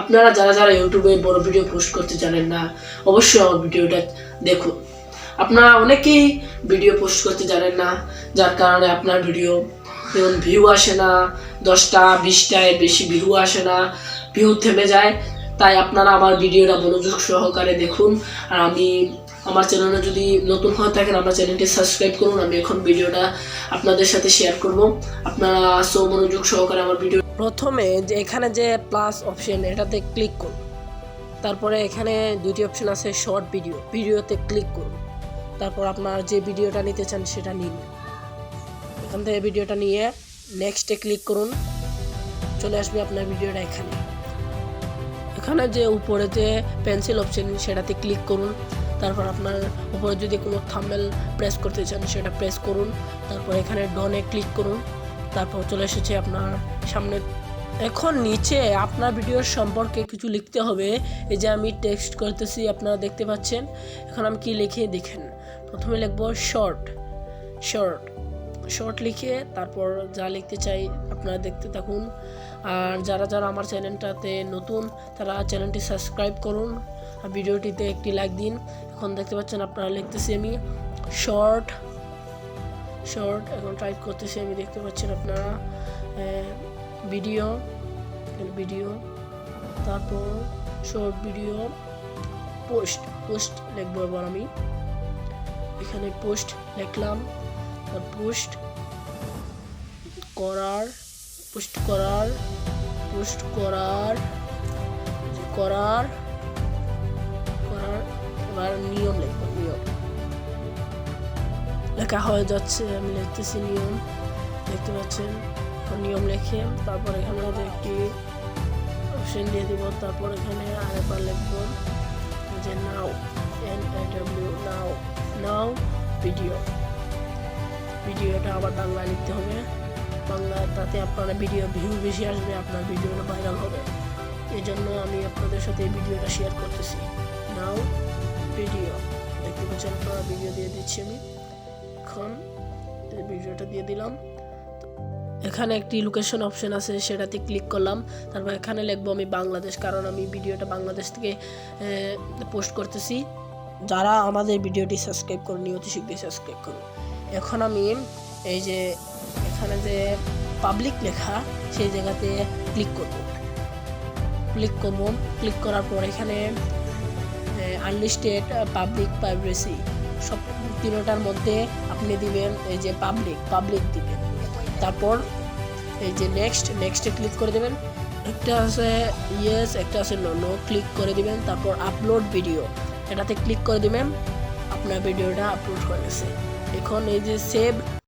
আপনারা যারা যারা ইউটিউবে বড় ভিডিও পোস্ট করতে জানেন না, অবশ্যই আমার ভিডিওটা দেখুন। আপনারা অনেকেই ভিডিও পোস্ট করতে জানেন না, যার কারণে আপনার ভিডিও যেমন ভিউ আসে না, 10টা 20টা এর বেশি ভিউ আসে না, ভিউ থেমে যায়। তাই আপনারা আমার ভিডিওটা মনোযোগ সহকারে দেখুন। আর আমার চ্যানেলে যদি নতুন হয়ে থাকেন, আমার চ্যানেলটি সাবস্ক্রাইব করুন। আমি এখন ভিডিওটা আপনাদের সাথে শেয়ার করব, আপনারা মনোযোগ সহকারে আমার ভিডিও। প্রথমে যে এখানে যে প্লাস অপশন, এটাতে ক্লিক করুন। তারপরে এখানে দুটি অপশন আছে, শর্ট ভিডিওতে ক্লিক করুন। তারপর আপনার যে ভিডিওটা নিতে চান সেটা নিন। এখান থেকে ভিডিওটা নিয়ে নেক্সটে ক্লিক করুন, চলে আসবে আপনার ভিডিওটা এখানে। এখানে যে উপরে যে পেন্সিল অপশন, সেটাতে ক্লিক করুন। তারপর আপনার উপরে যদি কোনো থাম্বনেল প্রেস করতে চান সেটা প্রেস করুন। তারপর এখানে ডনে ক্লিক করুন। তারপর চলে এসেছে আপনার সামনে। এখন নিচে আপনার ভিডিওর সম্পর্কে কিছু লিখতে হবে। এই যে আমি টেক্সট করতেছি, আপনারা দেখতে পাচ্ছেন। এখন আমি কি লিখে দেখেন। প্রথমে লিখবো শর্ট লিখে তারপর যা লিখতে চাই আপনারা দেখতে থাকুন। আর যারা যারা আমার চ্যানেলটাতে নতুন, তারা চ্যানেলটি সাবস্ক্রাইব করুন আর ভিডিওটিতে একটি লাইক দিন। এখন দেখতে পাচ্ছেন আপনারা লিখতেছি আমি শর্ট, এখন টাইপ করতেছি আমি, দেখতে পাচ্ছেন আপনারা। ভিডিও, তারপর শর্ট ভিডিও, পোস্ট লিখবো। এবার আমি এখানে পোস্ট লিখলাম। পোস্ট করার এবার নিয়ম লিখবো। নিয়ম লেখা হয়ে যাচ্ছে, আমি লিখতেছি নিয়ম, দেখতে পাচ্ছেন। নিয়ম লিখে তারপর এখানে একটি অপশন দিয়ে দিব। তারপর এখানে আরেকবার লিখব যে নাও ভিডিওটা আবার বাংলায় লিখতে হবে। বাংলা, তাতে আপনার ভিউ বেশি আসবে, আপনার ভিডিওটা ভাইরাল হবে। এই জন্য আমি আপনাদের সাথে এই ভিডিওটা শেয়ার করতেছি। নাও ভিডিও, দেখতে পাচ্ছেন আপনারা, ভিডিও দিয়ে দিচ্ছি আমি। এখন ভিডিওটা দিয়ে দিলাম। এখানে একটি লোকেশন অপশন আছে, সেটাতে ক্লিক করলাম। তারপর এখানে লিখবো আমি বাংলাদেশ, কারণ আমি ভিডিওটা বাংলাদেশ থেকে পোস্ট করতেছি। যারা আমাদের ভিডিওটি সাবস্ক্রাইব করেনি, অতি শীঘ্রই সাবস্ক্রাইব করুন। এখন আমি এই যে এখানে যে পাবলিক লেখা, সেই জায়গাতে ক্লিক করব। ক্লিক করার পর এখানে আনলিস্টেড, পাবলিক, প্রাইভেসি, সব তিনটার মধ্যে আপনি দিবেন এই যে পাবলিক দিবেন। তারপর এই যে নেক্সটে ক্লিক করে দেবেন। একটা আছে ইয়েস, একটা আছে নো ক্লিক করে দিবেন। তারপর আপলোড ভিডিও, এটাতে ক্লিক করে দিবেন। আপনার ভিডিওটা আপলোড হয়ে গেছে। এখন এই যে সেভ